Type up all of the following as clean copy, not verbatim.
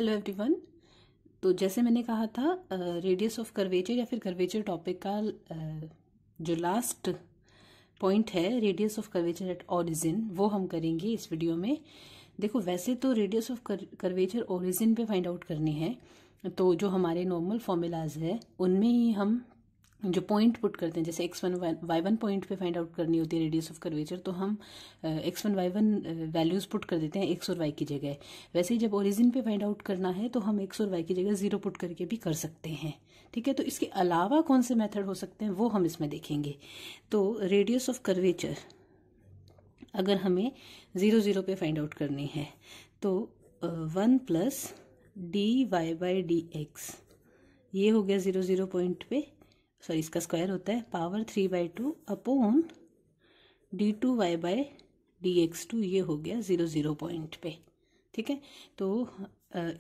Hello everyone. तो जैसे मैंने कहा था रेडियस ऑफ कर्वेचर या फिर कर्वेचर टॉपिक का जो लास्ट पॉइंट है radius of curvature at origin वो हम करेंगे इस वीडियो में। देखो वैसे तो रेडियस ऑफ कर्वेचर ओरिजिन पे फाइंड आउट करनी है, तो जो हमारे नॉर्मल फॉर्मूलाज है उनमें ही हम जो पॉइंट पुट करते हैं, जैसे x1 y1 पॉइंट पे फाइंड आउट करनी होती है रेडियस ऑफ कर्वेचर, तो हम x1 y1 वैल्यूज पुट कर देते हैं x और y की जगह। वैसे ही जब ओरिजिन पे फाइंड आउट करना है तो हम x और y की जगह 0 पुट करके भी कर सकते हैं। ठीक है, तो इसके अलावा कौन से मेथड हो सकते हैं वो हम इसमें देखेंगे। तो रेडियस ऑफ कर्वेचर अगर हमें 0 0 पे फाइंड आउट करनी है तो 1 plus dy by d x, ये हो गया 0 0 पॉइंट पे, सॉरी इसका स्क्वायर होता है power 3/2 upon d2y by d x two, ये हो गया 0 0 पॉइंट पे। ठीक है, तो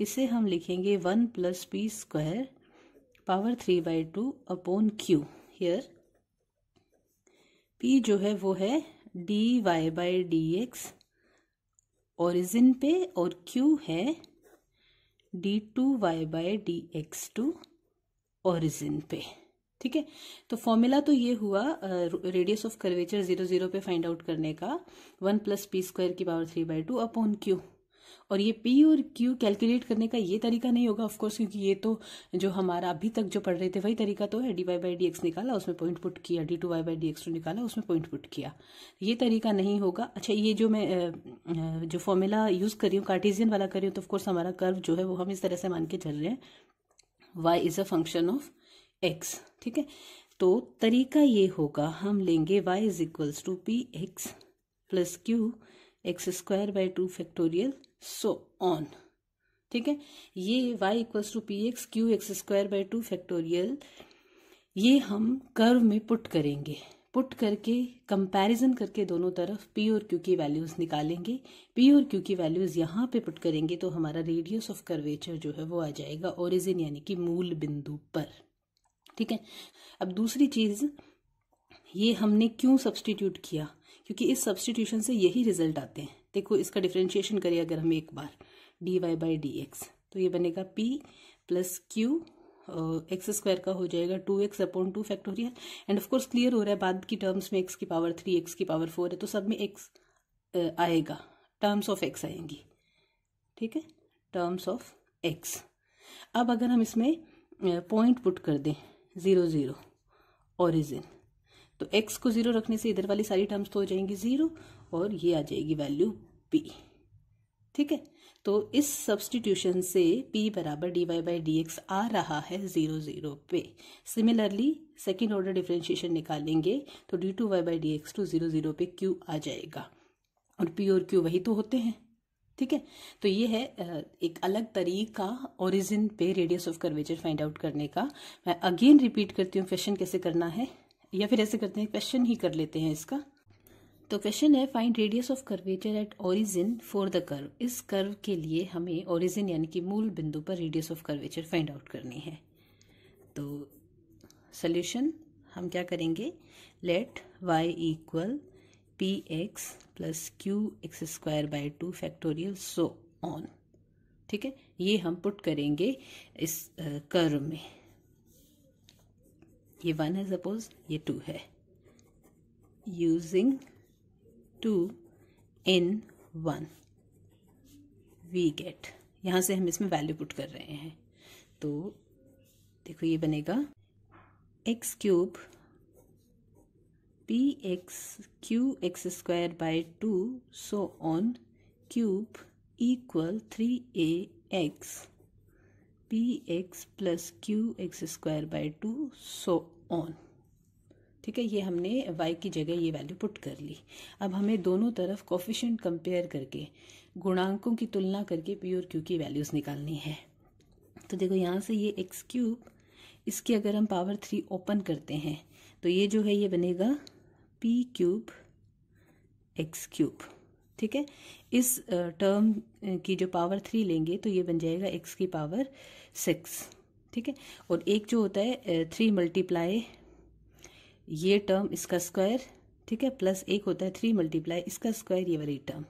इसे हम लिखेंगे 1 plus p square power 3/2 upon q. Here p जो है वो है dy by d x origin पे और q है d2y by d x two origin पे। ठीक है, तो फॉर्मूला तो ये हुआ रेडियस ऑफ कर्वेचर 0 0 पे फाइंड आउट करने का 1 प्लस पी स्क्वायर की पावर 3/2 अपॉन क्यू। और ये p और q कैलकुलेट करने का ये तरीका नहीं होगा ऑफकोर्स, क्योंकि ये तो जो हमारा अभी तक जो पढ़ रहे थे वही तरीका तो है, dy बाई डी एक्स निकाला उसमें पॉइंट पुट किया, d2y by d x to निकाला उसमें पॉइंट पुट किया, ये तरीका नहीं होगा। अच्छा, ये जो मैं जो फॉर्मूला यूज कर रही हूँ कार्टेशियन वाला कर रही हूँ, तो ऑफकोर्स हमारा कर्व जो है वो हम इस तरह से मान के चल रहे हैं y is a function of x। ठीक है, तो तरीका ये होगा, हम लेंगे y is equals to p x plus q x square by 2 factorial so on. ठीक है, ये y equals to p x q x square by 2 factorial ये हम कर्व में पुट करेंगे, पुट करके कंपैरिजन करके दोनों तरफ p और q की वैल्यूज निकालेंगे। p और q की वैल्यूज यहाँ पे पुट करेंगे तो हमारा रेडियस ऑफ कर्वेचर जो है वो आ जाएगा ओरिजिन यानी कि मूल बिंदु पर। ठीक है, अब दूसरी चीज ये हमने क्यों सब्सटीट्यूट किया, क्योंकि इस सब्सटीट्यूशन से यही रिजल्ट आते हैं। देखो इसका डिफरेंशिएशन करिए अगर हम एक बार dy बाई डी एक्स, तो ये बनेगा p plus q x square का हो जाएगा 2x upon 2 factorial. And of course clear हो रहा है बाद की टर्म्स में x की पावर 3 x की पावर 4 है, तो सब में x आएगा, टर्म्स ऑफ x आएंगी। ठीक है, टर्म्स ऑफ x। अब अगर हम इसमें पॉइंट पुट कर दें 0 0 ओरिजिन, तो x को 0 रखने से इधर वाली सारी टर्म्स तो हो जाएंगी 0 और ये आ जाएगी वैल्यू p। ठीक है, तो इस सब्सटीट्यूशन से p बराबर dy बाई डी एक्स आ रहा है 0 0 पे। सिमिलरली सेकेंड ऑर्डर डिफरेंशिएशन निकालेंगे तो d2y by d x to 0 0 पे q आ जाएगा, और p और q वही तो होते हैं। ठीक है, तो ये है एक अलग तरीका ओरिजिन पे radius of curvature find out करने का। मैं अगेन रिपीट करती हूँ क्वेश्चन कैसे करना है, या फिर ऐसे करते हैं क्वेश्चन ही कर लेते हैं इसका। तो क्वेश्चन है find radius of curvature at origin for the curve. इस कर्व के लिए हमें ओरिजिन यानी कि मूल बिंदु पर radius of curvature find out करनी है। तो सोल्यूशन हम क्या करेंगे, let y equal p x plus q x square by 2 factorial so on. ठीक है, ये हम पुट करेंगे इस कर्व में। ये 1 है सपोज, ये 2 है, यूजिंग 2 in 1 वी गेट, यहां से हम इसमें वैल्यू पुट कर रहे हैं। तो देखो ये बनेगा x cube P x q x square by 2 so on cube equal 3ax P x plus q x square by 2 so on. ठीक है, ये हमने y की जगह ये वैल्यू पुट कर ली। अब हमें दोनों तरफ कोफिशिएंट कंपेयर करके गुणांकों की तुलना करके p और q की वैल्यूज निकालनी है। तो देखो यहाँ से ये एक्स क्यूब, इसकी अगर हम पावर 3 ओपन करते हैं तो ये जो है ये बनेगा p क्यूब एक्स क्यूब। ठीक है, इस टर्म की जो पावर 3 लेंगे तो ये बन जाएगा x की पावर 6। ठीक है, और एक जो होता है 3 मल्टीप्लाई ये टर्म इसका स्क्वायर, ठीक है, प्लस एक होता है 3 मल्टीप्लाई इसका स्क्वायर ये वाली टर्म।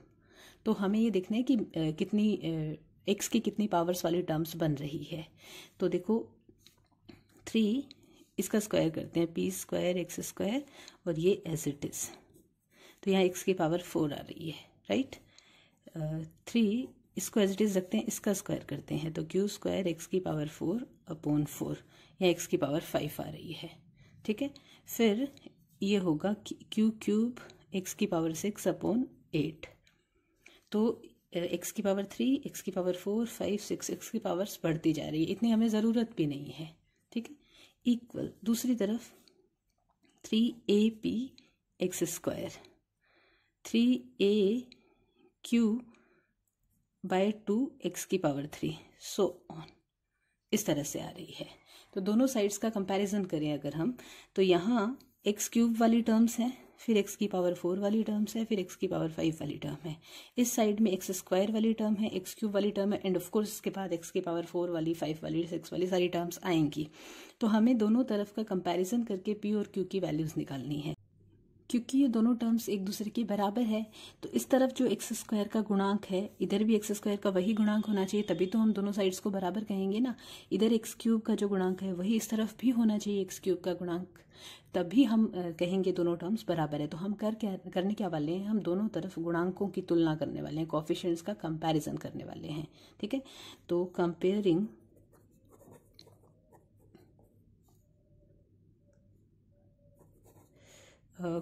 तो हमें ये देखना है कि कितनी एक्स की कितनी पावर्स वाली टर्म्स बन रही है। तो देखो 3 इसका स्क्वायर करते हैं, पी स्क्वायर एक्स स्क्वायर, और ये एज इट इज, तो यहाँ एक्स की पावर 4 आ रही है, राइट। 3 इसको एज इट इज रखते हैं, इसका स्क्वायर करते हैं, तो क्यू स्क्वायर एक्स की पावर 4 अपॉन 4, यहाँ एक्स की पावर 5 आ रही है, ठीक है। फिर ये होगा क्यू क्यूब एक्स की पावर 6 अपॉन 8, तो एक्स की पावर 3, एक्स की पावर 4, 5, 6, एक्स की पावर्स बढ़ती जा रही है, इतनी हमें ज़रूरत भी नहीं है, ठीक है। इक्वल दूसरी तरफ 3AP x square, 3A q by 2 x की पावर 3, सो ऑन, इस तरह से आ रही है। तो दोनों साइड्स का कंपैरिजन करें अगर हम, तो यहाँ एक्स क्यूब वाली टर्म्स हैं, फिर एक्स की पावर 4 वाली टर्म्स है, फिर एक्स की पावर 5 वाली टर्म है। इस साइड में एक्स स्क्वायर वाली टर्म है, एक्स क्यूब वाली टर्म है, एंड ऑफ कोर्स इसके बाद एक्स की पावर 4 वाली, 5 वाली, 6 वाली सारी टर्म्स आएंगी। तो हमें दोनों तरफ का कंपैरिजन करके पी और क्यू की वैल्यूज निकालनी है। क्योंकि ये दोनों टर्म्स एक दूसरे के बराबर है, तो इस तरफ जो एक्स स्क्वायर का गुणांक है, इधर भी एक्स स्क्वायर का वही गुणांक होना चाहिए, तभी तो हम दोनों साइड्स को बराबर कहेंगे ना। इधर एक्स क्यूब का जो गुणांक है वही इस तरफ भी होना चाहिए, एक्स क्यूब का गुणांक, तभी हम कहेंगे दोनों टर्म्स बराबर है। तो हम करने क्या वाले हैं, हम दोनों तरफ गुणांकों की तुलना करने वाले हैं, कोएफिशिएंट्स का कंपैरिजन करने वाले हैं, ठीक है। तो comparing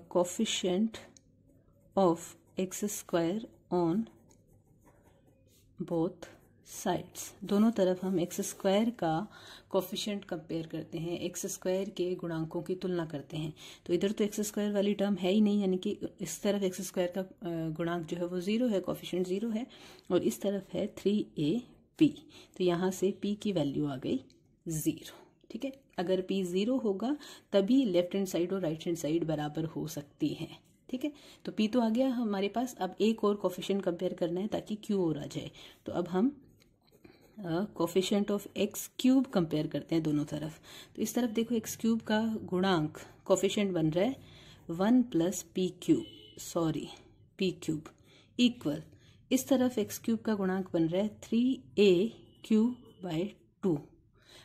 coefficient of x square on both sides, दोनों तरफ हम एक्स स्क्वायर का कोएफिशिएंट कंपेयर करते हैं, एक्स स्क्वायर के गुणांकों की तुलना करते हैं। तो इधर तो एक्स स्क्वायर वाली टर्म है ही नहीं, यानी कि इस तरफ एक्स स्क्वायर का गुणांक जो है वो 0 है, कोएफिशिएंट 0 है, और इस तरफ है 3AP, तो यहाँ से P की वैल्यू आ गई 0, ठीक है। अगर P 0 होगा तभी लेफ्ट हैंड साइड और राइट हैंड साइड बराबर हो सकती है, ठीक है। तो P तो आ गया हमारे पास, अब एक और कोएफिशिएंट कंपेयर करना है ताकि Q और आ जाए। तो अब हम coefficient of x cube compare करते हैं दोनों तरफ। तो इस तरफ देखो एक्स क्यूब का गुणांक कोएफिशिएंट बन रहा है 1 प्लस पी क्यूब इक्वल, इस तरफ एक्स क्यूब का गुणांक बन रहा है 3A क्यूब बाय 2।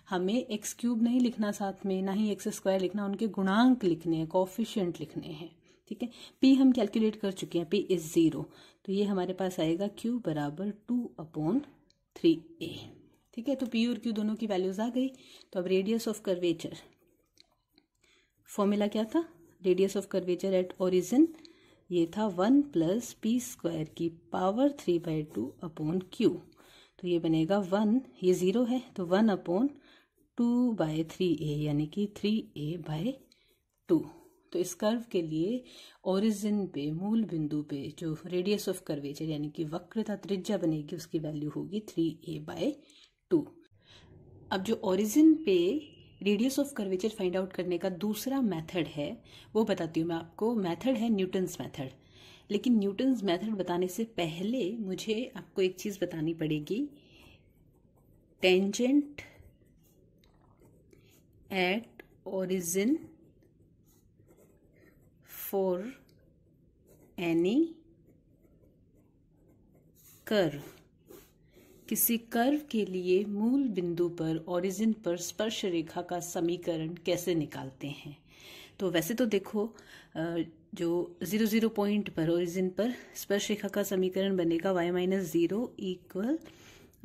हमें एक्स क्यूब नहीं लिखना साथ में, ना ही एक्स स्क्वायर लिखना, उनके गुणांक लिखने हैं, कोएफिशिएंट लिखने हैं, ठीक है। P हम कैलकुलेट कर चुके हैं, P इज 0, तो ये हमारे पास आएगा Q बराबर 2/3A, ठीक है। तो P और Q दोनों की वैल्यूज आ गई। तो अब रेडियस ऑफ कर्वेचर, फॉर्मूला क्या था, radius of curvature at origin, ये था 1 प्लस पी स्क्वायर की पावर 3/2 अपॉन Q। तो ये बनेगा 1, ये 0 है, तो 1/2/3A, यानी कि 3A/2। तो इस कर्व के लिए ओरिजिन पे, मूल बिंदु पे जो रेडियस ऑफ कर्वेचर यानी कि वक्रता त्रिज्या बनेगी, उसकी वैल्यू होगी 3A/2। अब जो ओरिजिन पे radius of curvature find out करने का दूसरा मेथड है वो बताती हूँ मैं आपको। मेथड है न्यूटन्स मेथड। लेकिन न्यूटन्स मेथड बताने से पहले मुझे आपको एक चीज बतानी पड़ेगी। Tangent at origin for any curve, किसी कर्व के लिए मूल बिंदु पर ओरिजिन पर स्पर्श रेखा का समीकरण कैसे निकालते हैं। तो वैसे तो देखो जो 0 पॉइंट पर ओरिजिन पर स्पर्श रेखा का समीकरण बनेगा y-0 इक्वल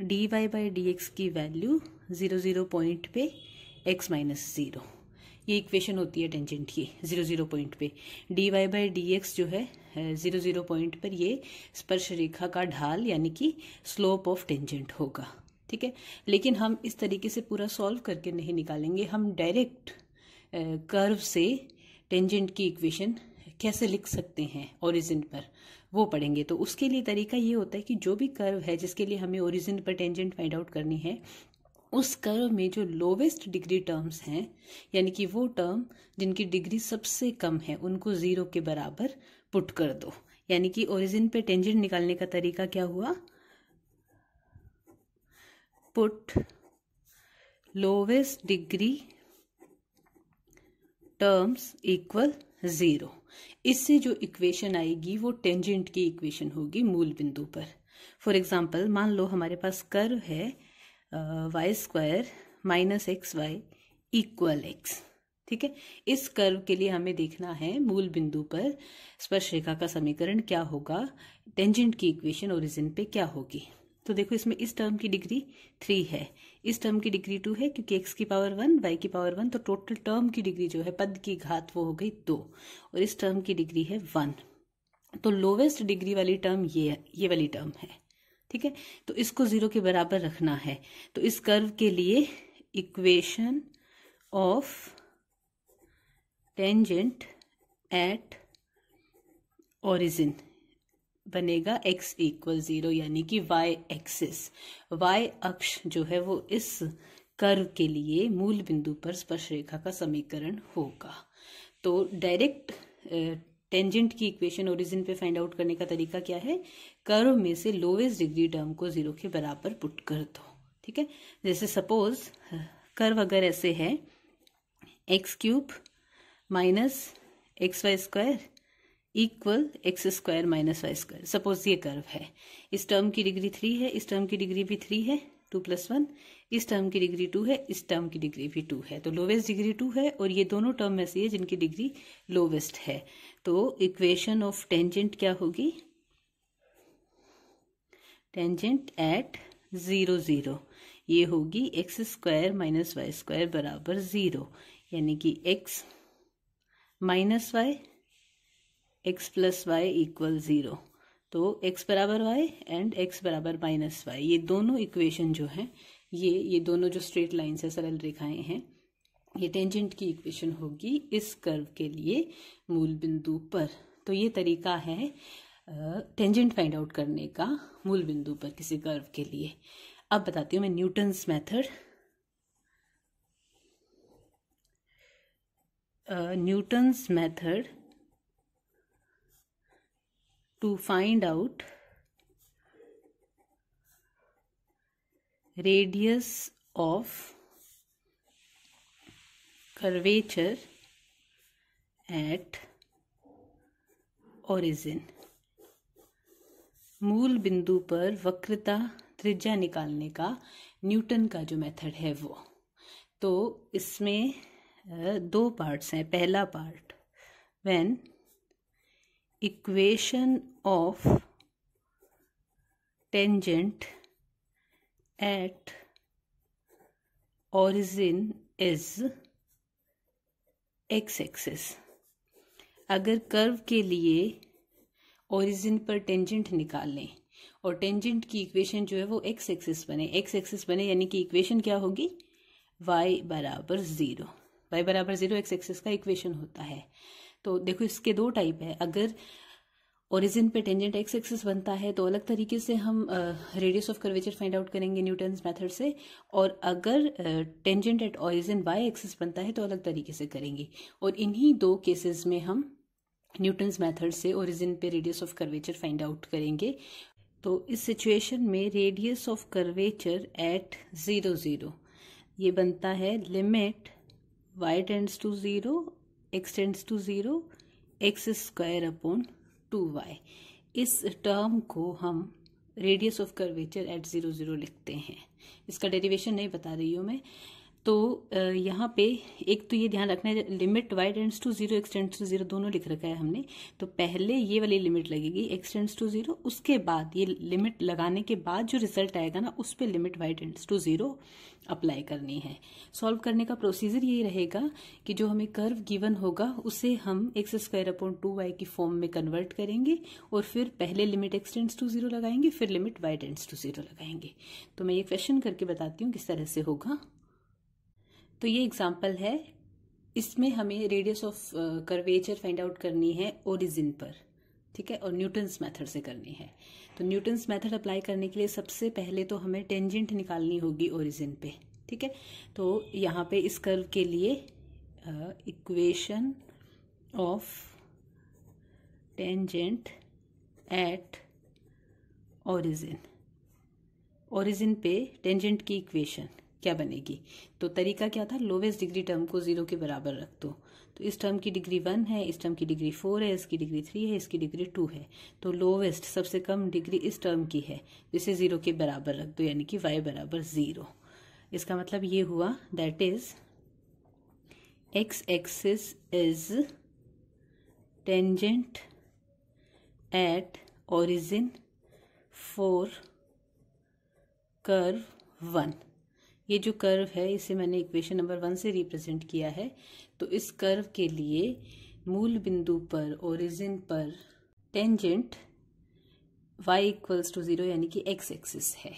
dy/dx की वैल्यू 0 पॉइंट पे x-0, ये इक्वेशन होती है टेंजेंट की 0 पॉइंट पे। dy/dx जो है 0 पॉइंट पर ये स्पर्श रेखा का ढाल यानी कि स्लोप ऑफ टेंजेंट होगा, ठीक है। लेकिन हम इस तरीके से पूरा सॉल्व करके नहीं निकालेंगे, हम डायरेक्ट कर्व से टेंजेंट की इक्वेशन कैसे लिख सकते हैं ओरिजिन पर वो पढ़ेंगे। तो उसके लिए तरीका ये होता है कि जो भी कर्व है जिसके लिए हमें ओरिजिन पर टेंजेंट फाइंड आउट करनी है, उस कर्व में जो लोवेस्ट डिग्री टर्म्स हैं यानी कि वो टर्म जिनकी डिग्री सबसे कम है उनको 0 के बराबर पुट कर दो। यानी कि ओरिजिन पे टेंजेंट निकालने का तरीका क्या हुआ, put lowest degree terms equal 0। इससे जो इक्वेशन आएगी वो टेंजेंट की इक्वेशन होगी मूल बिंदु पर। फॉर एग्जाम्पल मान लो हमारे पास कर्व है y² - xy = x, ठीक है। इस कर्व के लिए हमें देखना है मूल बिंदु पर स्पर्श रेखा का समीकरण क्या होगा, टेंजेंट की इक्वेशन ओरिजिन पे क्या होगी। तो देखो इसमें इस टर्म की डिग्री 3 है, इस टर्म की डिग्री 2 है, क्योंकि x की पावर 1 y की पावर 1, तो टोटल टर्म की डिग्री जो है पद की घात वो हो गई 2, और इस टर्म की डिग्री है 1। तो लोवेस्ट डिग्री वाली टर्म ये वाली टर्म है, ठीक है। तो इसको 0 के बराबर रखना है। तो इस कर्व के लिए equation of tangent at origin बनेगा x = 0, यानी कि y एक्सिस, y अक्ष जो है वो इस कर्व के लिए मूल बिंदु पर स्पर्श रेखा का समीकरण होगा। तो डायरेक्ट टेंजेंट की इक्वेशन ओरिजिन पे फाइंड आउट करने का तरीका क्या है, कर्व में से लोवेस्ट डिग्री टर्म को 0 के बराबर पुट कर दो, ठीक है। जैसे सपोज कर्व अगर ऐसे है x³ - xy² = x² - y², suppose ये कर्व है, इस टर्म की डिग्री 3 है, इस टर्म की डिग्री भी 3 है, 2 + 1, इस टर्म की डिग्री 2 है, इस टर्म की डिग्री भी 2 है। तो लोवेस्ट डिग्री 2 है, और ये दोनों टर्म ऐसी है जिनकी डिग्री लोवेस्ट है। तो इक्वेशन ऑफ टेंजेंट क्या होगी, टेंजेंट एट 0 0, ये होगी x² - y² बराबर 0, यानी कि x - y x + y = 0। तो x बराबर y एंड x बराबर -y, ये दोनों इक्वेशन जो है, ये दोनों जो स्ट्रेट लाइन्स है, सरल रेखाएं हैं, ये टेंजेंट की इक्वेशन होगी इस कर्व के लिए मूल बिंदु पर। तो ये तरीका है टेंजेंट फाइंड आउट करने का मूल बिंदु पर किसी कर्व के लिए। अब बताती हूँ मैं Newton's method. Newton's method to find out radius of curvature at origin, मूल बिंदु पर वक्रता त्रिज्या निकालने का न्यूटन का जो मेथड है वो। तो इसमें 2 पार्ट्स हैं। पहला part, when equation of tangent at origin is x-axis। अगर कर्व के लिए ओरिजिन पर टेंजेंट निकाल लें और टेंजेंट की इक्वेशन जो है वो x एक्सिस बने, यानी कि इक्वेशन क्या होगी, y = 0। y = 0 x एक्सिस का इक्वेशन होता है। तो देखो इसके 2 टाइप है। अगर ओरिजिन पे टेंजेंट x एक्सिस बनता है तो अलग तरीके से हम radius of curvature find out करेंगे न्यूटन्स मेथड से, और अगर tangent at origin y axis बनता है तो अलग तरीके से करेंगे। और इन्हीं 2 केसेस में हम न्यूटन्स मेथड से ओरिजिन पे radius of curvature find out करेंगे। तो इस सिचुएशन में रेडियस ऑफ कर्वेचर एट 0 0 ये बनता है limit y tends to 0 x tends to 0 x² / 2y। इस टर्म को हम रेडियस ऑफ कर्वेचर एट 0 0 लिखते हैं। इसका डेरिवेशन नहीं बता रही हूँ मैं। तो यहाँ पे एक तो ये ध्यान रखना है, limit y tends to 0 x tends to 0 दोनों लिख रखा है हमने। तो पहले ये वाली लिमिट लगेगी x टेंड्स टू 0, उसके बाद ये लिमिट लगाने के बाद जो रिजल्ट आएगा ना उस पे limit y tends to 0 apply करनी है। सॉल्व करने का प्रोसीजर यही रहेगा कि जो हमें कर्व गिवन होगा उसे हम x² / 2y की फॉर्म में कन्वर्ट करेंगे और फिर पहले लिमिट x टेंड्स टू 0 लगाएंगे, फिर लिमिट y टेंड्स टू 0 लगाएंगे। तो मैं ये क्वेश्चन करके बताती हूँ किस तरह से होगा। तो ये एग्जाम्पल है, इसमें हमें radius of curvature find out करनी है ओरिजिन पर, ठीक है, और न्यूटन्स मेथड से करनी है। तो न्यूटन्स मेथड अप्लाई करने के लिए सबसे पहले तो हमें टेंजेंट निकालनी होगी ओरिजिन पे, ठीक है। तो यहाँ पे इस कर्व के लिए equation of tangent at origin, origin पे टेंजेंट की इक्वेशन क्या बनेगी। तो तरीका क्या था, लोवेस्ट डिग्री टर्म को 0 के बराबर रख दो। तो इस टर्म की डिग्री 1 है, इस टर्म की डिग्री 4 है, इसकी डिग्री 3 है, इसकी डिग्री 2 है। तो लोवेस्ट सबसे कम डिग्री इस टर्म की है, जिसे 0 के बराबर रख दो, यानी कि y बराबर 0। इसका मतलब ये हुआ that is x axis is tangent at origin for curve 1। ये जो कर्व है इसे मैंने इक्वेशन नंबर 1 से रिप्रेजेंट किया है। तो इस कर्व के लिए मूल बिंदु पर ओरिजिन पर टेंजेंट y इक्वल्स टू 0 यानी कि x एक्सिस है।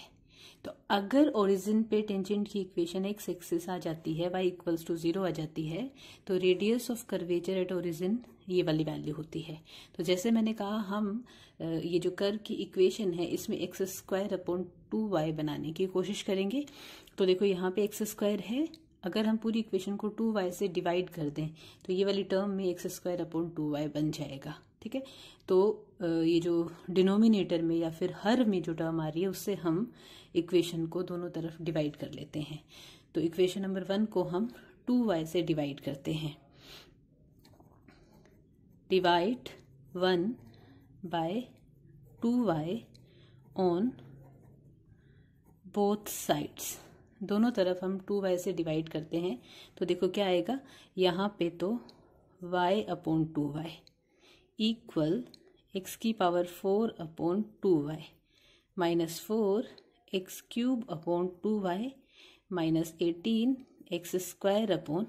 तो अगर ओरिजिन पे टेंजेंट की इक्वेशन x एक्सिस आ जाती है, y इक्वल्स टू 0 आ जाती है, तो radius of curvature at origin ये वाली वैल्यू होती है। तो जैसे मैंने कहा, हम ये जो कर्व की इक्वेशन है इसमें x² / 2y बनाने की कोशिश करेंगे। तो देखो यहाँ पे x² है, अगर हम पूरी इक्वेशन को 2y से डिवाइड कर दें तो ये वाली टर्म में x² / 2y बन जाएगा। ठीक है, तो ये जो डिनोमिनेटर में या फिर हर में जो टर्म आ रही है उससे हम इक्वेशन को दोनों तरफ डिवाइड कर लेते हैं। तो इक्वेशन नंबर 1 को हम 2y से डिवाइड करते हैं। Divide 1 by 2y on both sides. दोनों तरफ हम 2y से डिवाइड करते हैं तो देखो क्या आएगा, यहाँ पे तो y upon 2y equal x⁴ upon 2y minus 4 x³ upon 2y minus 18 x² upon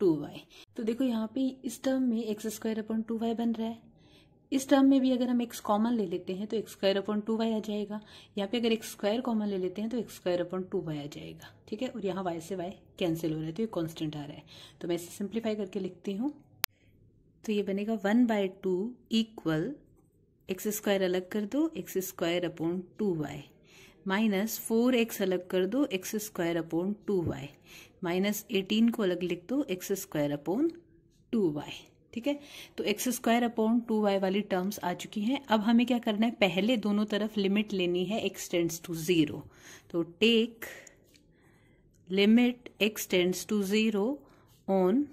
2y। तो देखो यहाँ पे इस टर्म में x² अपॉन 2y बन रहा है। इस टर्म में भी अगर हम x कॉमन ले लेते हैं तो x² अपॉन 2y आ जाएगा। यहाँ पे अगर x² कॉमन ले लेते हैं तो x² अपॉन 2y आ जाएगा। ठीक है, और यहाँ y से y कैंसिल हो रहा है तो ये कांस्टेंट आ रहा है। तो मैं इसे सिंप्लीफाई करके लिखती हूँ। तो ये बनेगा 1/2 इक्वल x² अलग कर दो, x² upon 2y minus 4x अलग कर दो, x² अपॉन 2y माइनस 18 को अलग लिख दो, x² अपॉन 2y। ठीक है, तो x² अपॉन 2y वाली टर्म्स आ चुकी हैं। अब हमें क्या करना है, पहले दोनों तरफ लिमिट लेनी है x टेंड्स टू 0। तो take limit x tends to 0 on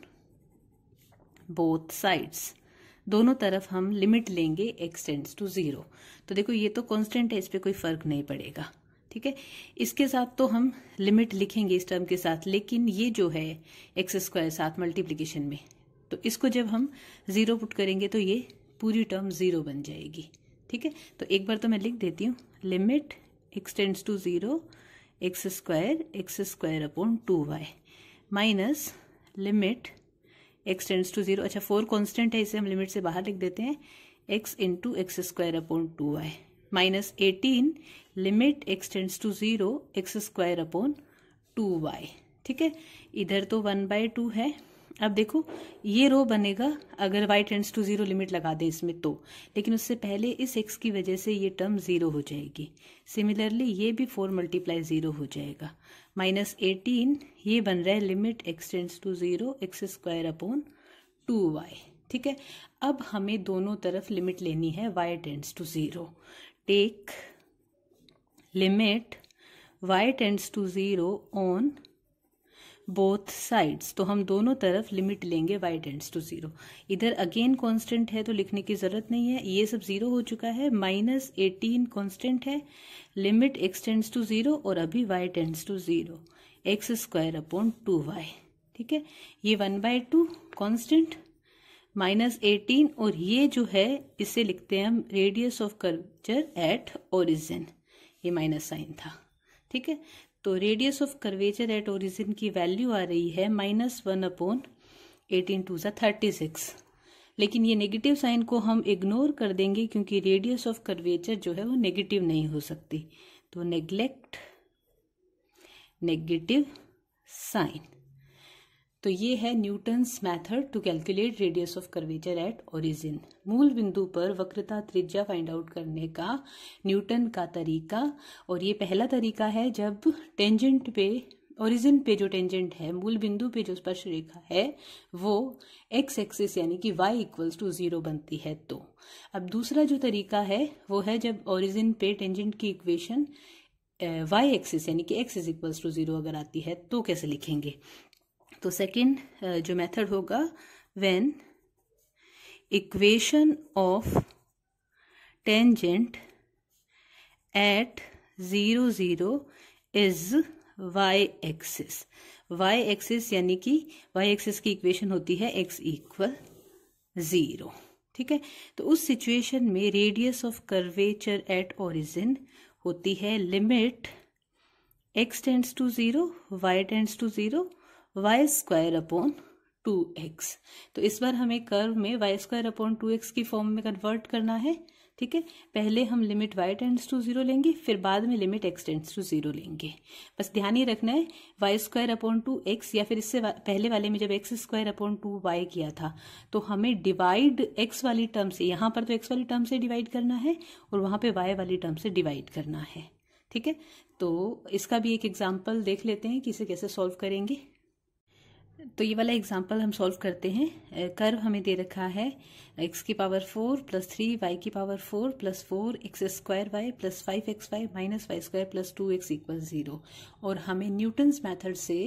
both sides. दोनों तरफ हम लिमिट लेंगे x टेंड्स टू 0। तो देखो ये तो कांस्टेंट है, इस पे कोई फर्क नहीं पड़ेगा। ठीक है, इसके साथ तो हम लिमिट लिखेंगे इस टर्म के साथ, लेकिन ये जो है x² साथ मल्टीप्लीकेशन में, तो इसको जब हम 0 पुट करेंगे तो ये पूरी टर्म 0 बन जाएगी। ठीक है, तो एक बार तो मैं लिख देती हूँ, limit x tends to 0 x² upon 2y minus limit x tends to 0, अच्छा 4 कांस्टेंट है, इसे हम लिमिट से बाहर लिख देते हैं, x into x² upon 2y minus 18 limit x tends to 0 x² upon 2y। ठीक है, इधर तो 1/2 है। अब देखो ये रो बनेगा अगर y टेंड्स टू 0 लिमिट लगा दें इसमें तो, लेकिन उससे पहले इस x की वजह से ये टर्म 0 हो जाएगी। सिमिलरली ये भी 4 × 0 हो जाएगा, माइनस 18 ये बन रहा है limit x tends to 0 x² upon 2y। ठीक है, अब हमें दोनों तरफ लिमिट लेनी है y tends to 0। Take limit y tends to 0 on both sides. तो हम दोनों तरफ लिमिट लेंगे y टेंड्स टू 0। इधर अगेन कांस्टेंट है तो लिखने की जरूरत नहीं है, ये सब 0 हो चुका है, माइनस 18 कांस्टेंट है, लिमिट x टेंड्स टू 0 और अभी y tends to 0 x² upon 2y। ठीक है, ये 1/2 कांस्टेंट माइनस 18 और ये जो है इसे लिखते हैं हम radius of curvature at origin, ये माइनस साइन था। ठीक है, तो radius of curvature at origin की वैल्यू आ रही है -1 अपॉन 18 2 36। लेकिन ये नेगेटिव साइन को हम इग्नोर कर देंगे क्योंकि रेडियस ऑफ कर्वेचर जो है वो नेगेटिव नहीं हो सकती, तो नेग्लेक्ट नेगेटिव साइन। तो ये है Newton's method to calculate radius of curvature at origin. मूल बिंदु पर वक्रता त्रिज्या फाइंड आउट करने का न्यूटन का तरीका। और ये पहला तरीका है जब टेंजेंट पे, ओरिजिन पे जो टेंजेंट है, मूल बिंदु पे जो स्पर्श रेखा है वो x एक्सिस यानी कि y इक्वल्स टू 0 बनती है। तो अब दूसरा जो तरीका है वो है जब ओरिजिन पे टेंजेंट की इक्वेशन वाई एक्सिस यानी कि एक्स इज इक्वल्स टू 0 अगर आती है तो कैसे लिखेंगे। तो सेकेंड जो मेथड होगा, when equation of tangent at 0 0 is y axis. Y axis यानी कि वाई एक्सिस की इक्वेशन होती है x इक्वल 0। ठीक है, तो उस सिचुएशन में radius of curvature at origin होती है limit x tends to 0 y tends to 0 y square upon 2x। तो इस बार हमें कर्व में वाई स्क्वायर अपॉन 2x की फॉर्म में कन्वर्ट करना है। ठीक है, पहले हम लिमिट y टेंड्स टू 0 लेंगे, फिर बाद में लिमिट x टेंड्स टू 0 लेंगे। बस ध्यान ही रखना है वाई स्क्वायर अपॉन 2x, या फिर इससे पहले वाले में जब x स्क्वायर अपॉन 2y किया था तो हमें डिवाइड x वाली टर्म से, यहाँ पर तो x वाली टर्म से डिवाइड करना है और वहाँ पे y वाली टर्म से डिवाइड करना है। ठीक है, तो इसका भी एक एग्जाम्पल देख लेते हैं कि इसे कैसे सॉल्व करेंगे। तो ये वाला एग्जाम्पल हम सॉल्व करते हैं। कर्व हमें दे रखा है x की पावर 4 प्लस 3 y की power 4 plus 4 x square y plus 5xy minus y square plus 2x equal 0, और हमें न्यूटन्स मेथड से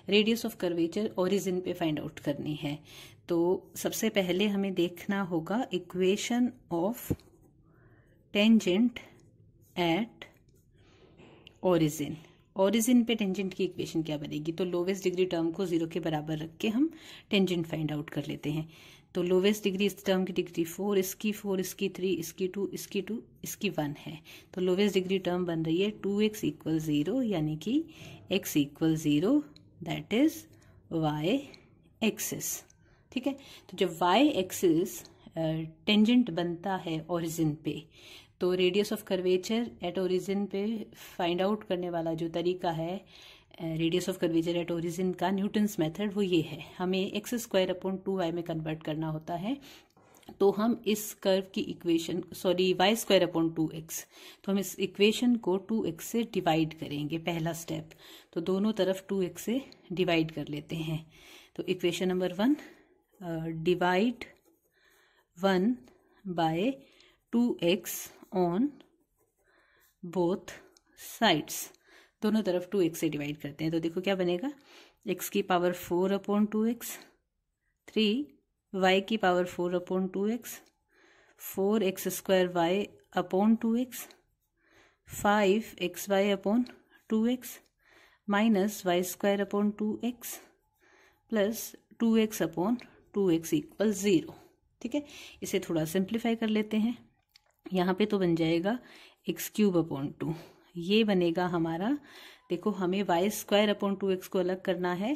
रेडियस ऑफ कर्वेचर ओरिजिन पे फाइंड आउट करनी है। तो सबसे पहले हमें देखना होगा equation of tangent at origin. Origin पे टेंजेंट की इक्वेशन क्या बनेगी, तो लोवेस्ट डिग्री टर्म को 0 के बराबर रख के हम टेंजेंट फाइंड आउट कर लेते हैं। तो लोवेस्ट डिग्री इस टर्म की डिग्री 4, इसकी 4, इसकी 3, इसकी 2, इसकी 2, इसकी 1 है। तो लोवेस्ट डिग्री टर्म बन रही है 2x इक्वल 0, यानी कि x equal 0, that is y axis. ठीक है, तो जब y एक्सिस टेंजेंट बनता है ओरिजिन पे, तो radius of curvature at origin पे फाइंड आउट करने वाला जो तरीका है radius of curvature at origin का, न्यूटन्स मेथड, वो ये है। हमें एक्स स्क्वायर अपॉन 2y में कन्वर्ट करना होता है। तो हम इस कर्व की equation, sorry y square upon 2x, तो हम इस इक्वेशन को 2x से डिवाइड करेंगे, पहला स्टेप। तो दोनों तरफ 2x से डिवाइड कर लेते हैं। तो equation number 1, divide 1 by 2x on both sides, दोनों तरफ 2x से डिवाइड करते हैं। तो देखो क्या बनेगा, x की पावर 4 अपॉन 2x, 3 y की power 4 upon 2x, 4 x square y upon 2x, 5 xy upon 2x minus y square upon 2x plus 2x upon 2x equal 0। ठीक है, इसे थोड़ा सिंप्लीफाई कर लेते हैं। यहाँ पे तो बन जाएगा एक्स क्यूब अपॉन 2, ये बनेगा हमारा, देखो हमें वाई स्क्वायर अपॉन 2x को अलग करना है,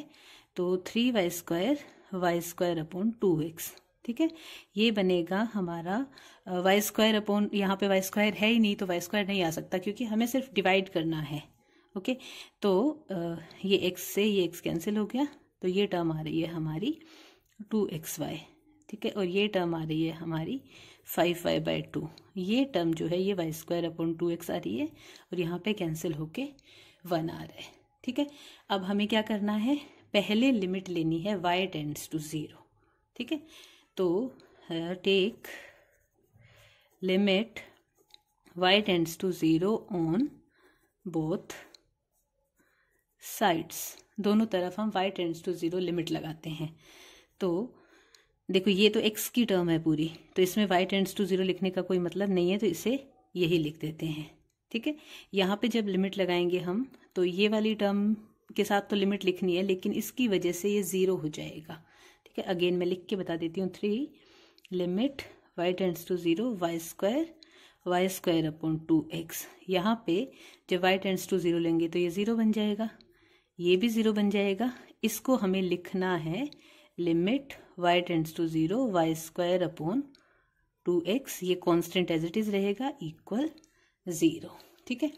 तो 3y स्क्वायर अपॉन 2x। ठीक है, ये बनेगा हमारा वाई स्क्वायर अपॉन, यहाँ पे वाई स्क्वायर है ही नहीं तो वाई स्क्वायर नहीं आ सकता क्योंकि हमें सिर्फ डिवाइड करना है। ओके, तो ये x से ये x कैंसिल हो गया, तो ये टर्म आ रही है हमारी 2xy। ठीक है, और ये टर्म आ रही है हमारी 5y/2। ये टर्म जो है ये वाई स्क्वायर अपॉन 2x आ रही है और यहाँ पे कैंसिल होके 1 आ रहा है। ठीक है, अब हमें क्या करना है, पहले लिमिट लेनी है y टेंड्स टू 0। ठीक है, तो take limit y tends to 0 on both sides, दोनों तरफ हम y टेंड्स टू 0 लिमिट लगाते हैं। तो देखो ये तो x की टर्म है पूरी, तो इसमें y टेंड्स टू 0 लिखने का कोई मतलब नहीं है, तो इसे यही लिख देते हैं। ठीक है, यहाँ पे जब लिमिट लगाएंगे हम, तो ये वाली टर्म के साथ तो लिमिट लिखनी है, लेकिन इसकी वजह से ये 0 हो जाएगा। ठीक है, अगेन मैं लिख के बता देती हूँ, 3 limit y tends to 0 y square upon 2x। यहाँ पे जब y टेंड्स टू 0 लेंगे तो ये 0 बन जाएगा, ये भी 0 बन जाएगा। इसको हमें लिखना है limit y tends to 0 y square upon 2x, ये कांस्टेंट एज इट इज रहेगा, इक्वल 0। ठीक है,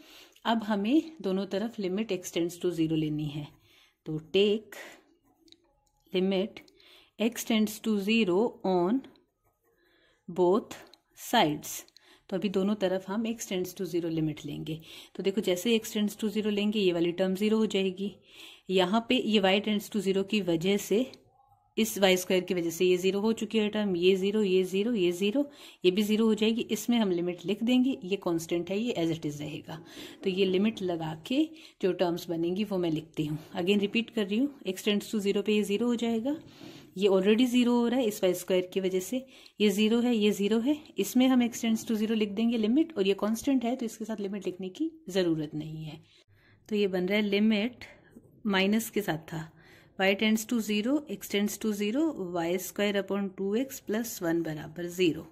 अब हमें दोनों तरफ लिमिट x टेंड्स टू 0 लेनी है, तो take limit x tends to 0 on both sides. तो अभी दोनों तरफ हम x टेंड्स टू 0 लिमिट लेंगे। तो देखो जैसे x टेंड्स टू 0 लेंगे ये वाली टर्म 0 हो जाएगी, यहाँ पे ये y टेंड्स टू 0 की वजह से इस वाई स्क्वायर की वजह से ये जीरो हो चुकी है टर्म, ये जीरो, ये जीरो, ये जीरो, ये भी जीरो हो जाएगी। इसमें हम लिमिट लिख देंगे, ये कांस्टेंट है, ये एज इट इज रहेगा। तो ये लिमिट लगा के जो टर्म्स बनेंगी वो मैं लिखती हूँ। अगेन रिपीट कर रही हूँ, x टेंड्स टू जीरो पे ये जीरो हो जाएगा, ये ऑलरेडी जीरो हो रहा है इस वाई स्क्वायर की वजह से, ये जीरो है, ये जीरो है, इसमें हम x टेंड्स टू जीरो लिख देंगे लिमिट, और ये कांस्टेंट है तो इसके साथ लिमिट लिखने की जरूरत नहीं है। तो ये बन रहा है लिमिट माइनस के साथ था, y tends to zero, x tends to zero, y square upon 2x plus 1 बराबर जीरो।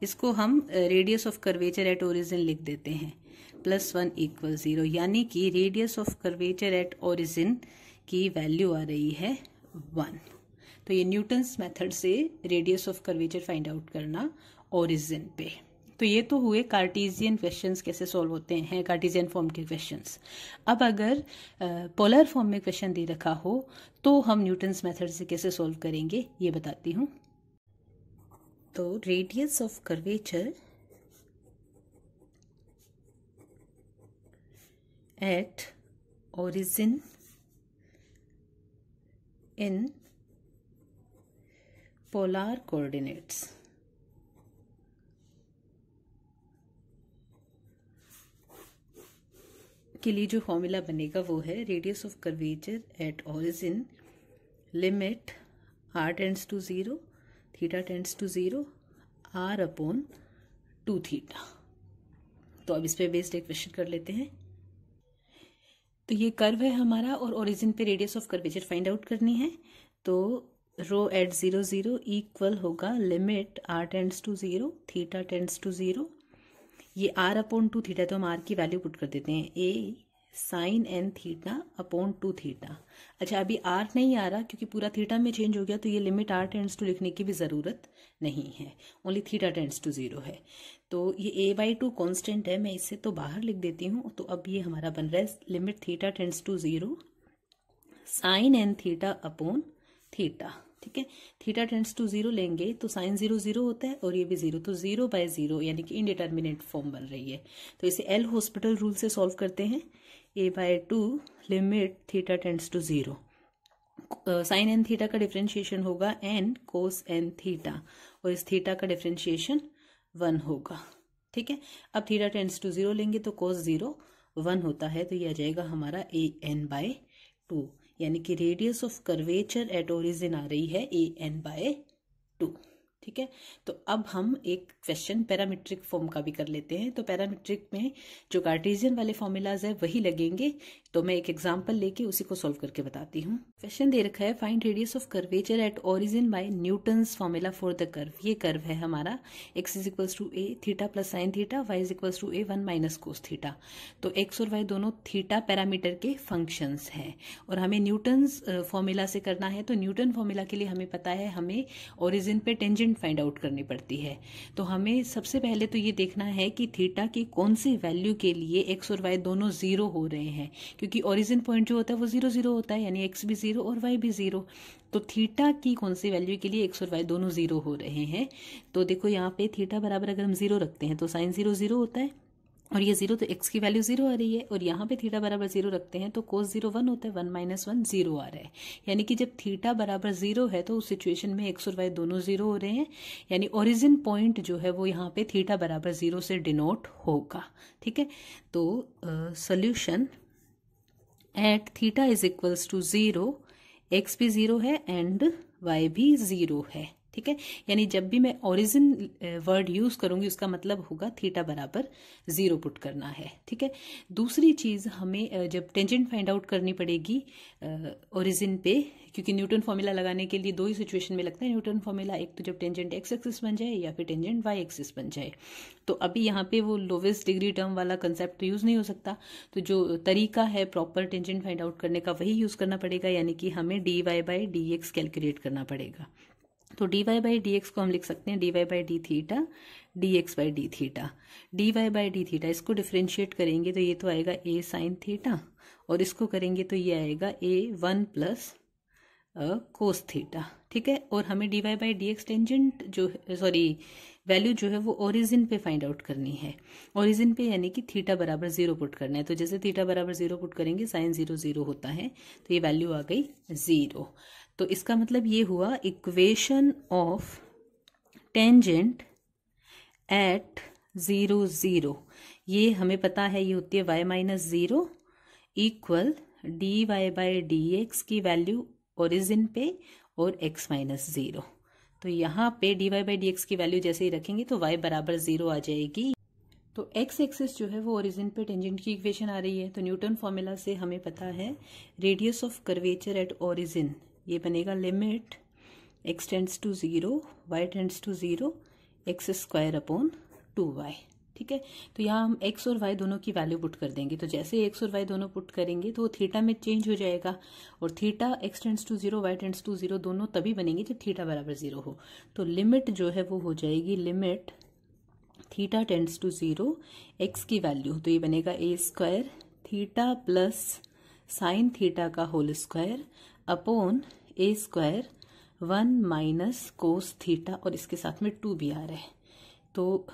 इसको हम radius of curvature at origin लिख देते हैं, प्लस 1 इक्वल जीरो, यानी कि radius of curvature at origin की वैल्यू आ रही है 1। तो ये न्यूटन्स मेथड से radius of curvature find out करना ओरिजिन पे। तो ये तो हुए कार्टेशियन क्वेश्चंस कैसे सॉल्व होते हैं, कार्टेशियन फॉर्म के क्वेश्चंस। अब अगर पोलर फॉर्म में क्वेश्चन दे रखा हो तो हम न्यूटन्स मेथड से कैसे सॉल्व करेंगे ये बताती हूँ। तो radius of curvature at origin in polar coordinates के लिए जो फॉर्मूला बनेगा वो है radius of curvature at origin limit r tends to zero, theta tends to zero, r upon 2 theta. तो अब इस पे बेस्ड एक क्वेश्चन कर लेते हैं। तो ये कर्व है हमारा और ओरिजिन पे radius of curvature find out करनी है। तो रो एट 0 0 इक्वल होगा limit r tends to zero, theta tends to zero, ये r अपॉन 2 थीटा, तो हम r की वैल्यू पुट कर देते हैं, a sine n theta upon 2 theta. अच्छा अभी r नहीं आ रहा क्योंकि पूरा थीटा में चेंज हो गया, तो ये लिमिट r टेंड्स टू लिखने की भी ज़रूरत नहीं है, only theta tends to zero है। तो ये a/2 कांस्टेंट है, मैं इसे तो बाहर लिख देती हूँ। तो अब ये हमारा बन रहा है limit theta tends to zero sine n theta upon theta. ठीक है, थीटा टेंड्स टू जीरो लेंगे तो साइन 0 0 होता है और ये भी 0, तो 0/0 यानी कि इनडिटर्मिनेट फॉर्म बन रही है। तो इसे एल हॉस्पिटल रूल से सॉल्व करते हैं। a/2 लिमिट theta tends to zero, sine n theta का डिफरेंशिएशन होगा n कोस n थीटा, और इस थीटा का डिफरेंशिएशन 1 होगा। ठीक है, अब थीटा टेंड्स टू जीरो लेंगे तो कोस 0 1 होता है, तो ये आ जाएगा हमारा an/2, यानी कि radius of curvature at origin आ रही है an/2। ठीक है, तो अब हम एक क्वेश्चन पैरामीट्रिक फॉर्म का भी कर लेते हैं। तो पैरामीट्रिक में जो कार्टेशियन वाले फॉर्मूलाज है वही लगेंगे, तो मैं एक एग्जांपल लेके उसी को सॉल्व करके बताती हूँ। क्वेश्चन दे रखा है find radius of curvature at origin by Newton's formula for the curve. ये कर्व है हमारा, x is equals to a theta plus sine theta, y is equals to a 1 minus cos theta. तो x और y दोनों theta parameter के functions हैं और हमें न्यूटन्स फॉर्मूला से करना है। तो न्यूटन फॉर्मूला के लिए हमें पता है हमें ओरिजिन पे टेंजेंट फाइंड आउट करनी पड़ती है। तो हमें सबसे पहले तो ये देखना है कि थीटा की कौन सी वैल्यू के लिए x और y दोनों जीरो हो रहे हैं, क्योंकि ओरिजिन पॉइंट जो होता है वो 0 0 होता है, यानी x भी 0 और y भी 0। तो थीटा की कौन सी वैल्यू के लिए x और y दोनों 0 हो रहे हैं। तो देखो यहाँ पे थीटा बराबर अगर हम 0 रखते हैं तो साइन 0 0 होता है और ये 0, तो x की वैल्यू 0 आ रही है, और यहाँ पे थीटा बराबर 0 रखते हैं तो कोस 0 1 होता है, 1 माइनस 1 0 आ रहा है। यानी कि जब थीटा बराबर 0 है तो उस सिचुएशन में x और y दोनों 0 हो रहे हैं, यानी ओरिजिन पॉइंट जो है वो यहाँ पे थीटा बराबर 0 से डिनोट होगा। ठीक है, तो solution at theta is equals to 0, x भी 0 है एंड y भी 0 है। ठीक है, यानी जब भी मैं ओरिजिन वर्ड यूज करूंगी उसका मतलब होगा थीटा बराबर 0 पुट करना है। ठीक है, दूसरी चीज हमें जब टेंजेंट फाइंड आउट करनी पड़ेगी ओरिजिन पे, क्योंकि न्यूटन फॉर्मूला लगाने के लिए दो ही सिचुएशन में लगता है न्यूटन फॉर्मूला, एक तो जब टेंजेंट x एक्सिस बन जाए या फिर टेंजेंट y एक्सिस बन जाए। तो अभी यहाँ पे वो लोवेस्ट डिग्री टर्म वाला कंसेप्ट तो यूज नहीं हो सकता, तो जो तरीका है प्रॉपर टेंजेंट फाइंड आउट करने का वही यूज करना पड़ेगा, यानी कि हमें dy/dx कैलकुलेट करना पड़ेगा। तो dy/dx को हम लिख सकते हैं dy/d theta dx/d theta. dy/d theta इसको डिफ्रेंशिएट करेंगे तो ये तो आएगा a साइन थीटा, और इसको करेंगे तो ये आएगा a 1 प्लस कोस थीटा। ठीक है, और हमें dy/dx टेंजेंट जो वैल्यू जो है वो ओरिजिन पे फाइंड आउट करनी है। ओरिजिन पे यानी कि थीटा बराबर 0 पुट करना है। तो जैसे थीटा बराबर 0 पुट करेंगे साइन 0 0 होता है, तो ये वैल्यू आ गई 0। तो इसका मतलब ये हुआ इक्वेशन ऑफ टेंजेंट एट 0 0, ये हमें पता है ये होती है y minus 0 equal dy by d x की वैल्यू ओरिजिन पे और x माइनस 0। तो यहाँ पे dy बाई डी एक्स की वैल्यू जैसे ही रखेंगे तो y बराबर 0 आ जाएगी। तो x एक्सिस जो है वो ओरिजिन पे टेंजेंट की इक्वेशन आ रही है। तो न्यूटन फॉर्मूला से हमें पता है radius of curvature at origin ये बनेगा limit x tends to 0 y tends to 0 x square upon 2y। ठीक है, तो यहाँ हम x और y दोनों की वैल्यू पुट कर देंगे। तो जैसे x और y दोनों पुट करेंगे तो थीटा में चेंज हो जाएगा, और theta x tends to 0 y tends to 0 दोनों तभी बनेंगे जब थीटा बराबर 0 हो। तो लिमिट जो है वो हो जाएगी limit theta tends to 0 x की वैल्यू, तो ये बनेगा a square theta plus sine theta का whole square upon a square 1 minus cos theta, और इसके साथ में 2 भी आ रहा है तो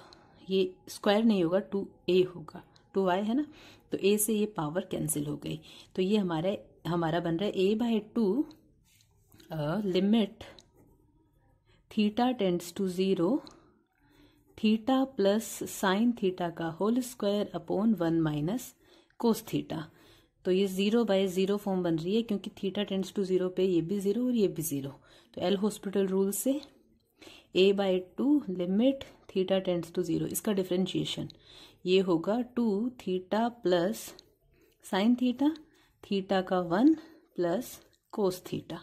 ये स्क्वायर नहीं होगा 2a होगा, 2y है ना, तो a से ये पावर कैंसिल हो गई। तो ये हमारा बन रहा है a by 2 limit theta tends to 0 theta plus sine theta का whole square upon 1 minus cos theta. तो ये 0 बाई 0 फॉर्म बन रही है क्योंकि थीटा टेंड्स टू 0 पे ये भी 0 और ये भी 0। तो एल हॉस्पिटल रूल से a by 2 limit theta tends to 0, इसका डिफरेंशिएशन ये होगा 2 theta plus sine theta theta का 1 प्लस कोस थीटा।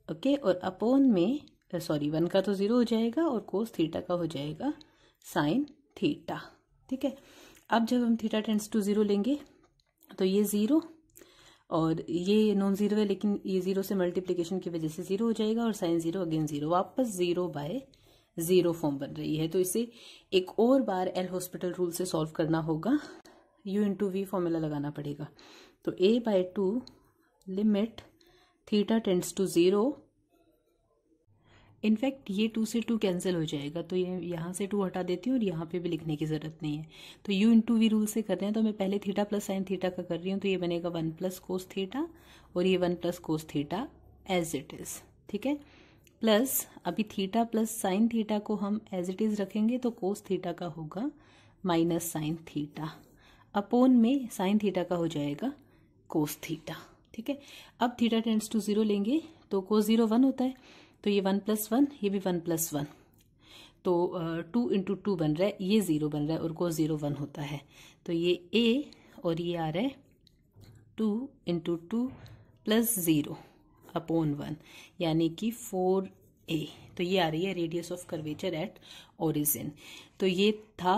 ओके, और अपॉन में सॉरी 1 का तो 0 हो जाएगा और कोस थीटा का हो जाएगा साइन थीटा। ठीक है, अब जब हम थीटा टेंड्स टू 0 लेंगे तो ये 0 और ये नॉन जीरो है, लेकिन ये 0 से मल्टीप्लिकेशन की वजह से 0 हो जाएगा और साइन 0 अगेन 0, वापस 0 बाय 0 फॉर्म बन रही है। तो इसे एक और बार एल हॉस्पिटल रूल से सॉल्व करना होगा, u इंटू वी फॉर्मूला लगाना पड़ेगा। तो a by 2 limit theta tends to 0, in fact ये 2 से 2 कैंसिल हो जाएगा, तो ये यहाँ से 2 हटा देती हूँ और यहाँ पे भी लिखने की ज़रूरत नहीं है। तो u इंटू वी रूल से कर रहे हैं, तो मैं पहले थीटा प्लस साइन थीटा का कर रही हूँ, तो ये बनेगा 1 प्लस कोस थीटा और ये 1 plus cos theta as it is. ठीक है, प्लस अभी थीटा प्लस साइन थीटा को हम एज इट इज़ रखेंगे तो कोस थीटा का होगा माइनस साइन थीटा, अपोन में साइन थीटा का हो जाएगा कोस थीटा। ठीक है, अब थीटा टेंड्स टू 0 लेंगे तो कोस 0 1 होता है, तो ये 1 प्लस 1 ये भी 1 प्लस 1, तो 2 इंटू 2 बन रहा है, ये 0 बन रहा है और कोस 0 1 होता है। तो ये a और ये आ रहा है 2 इंटू 2 प्लस 0 अपॉन 1 यानी कि 4a। तो ये आ रही है radius of curvature at origin. तो ये था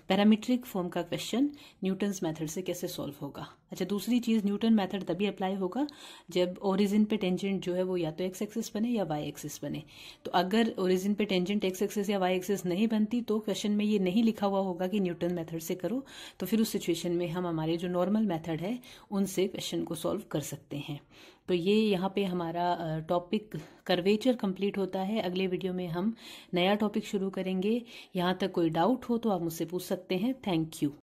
पैरामीट्रिक फॉर्म का क्वेश्चन, न्यूटन्स मेथड से कैसे सॉल्व होगा। अच्छा, दूसरी चीज़ न्यूटन मेथड तभी अप्लाई होगा जब ओरिजिन पे टेंजेंट जो है वो या तो एक्स एक्सिस बने या वाई एक्सिस बने। तो अगर ओरिजिन पे टेंजेंट एक्स एक्सिस या वाई एक्सिस नहीं बनती तो क्वेश्चन में ये नहीं लिखा हुआ होगा कि न्यूटन मेथड से करो, तो फिर उस सिचुएशन में हम हमारे जो नॉर्मल मेथड है उनसे क्वेश्चन को सॉल्व कर सकते हैं। तो ये यहाँ पे हमारा टॉपिक कर्वेचर कंप्लीट होता है। अगले वीडियो में हम नया टॉपिक शुरू करेंगे। यहाँ तक कोई डाउट हो तो आप मुझसे पूछ सकते हैं। Thank you.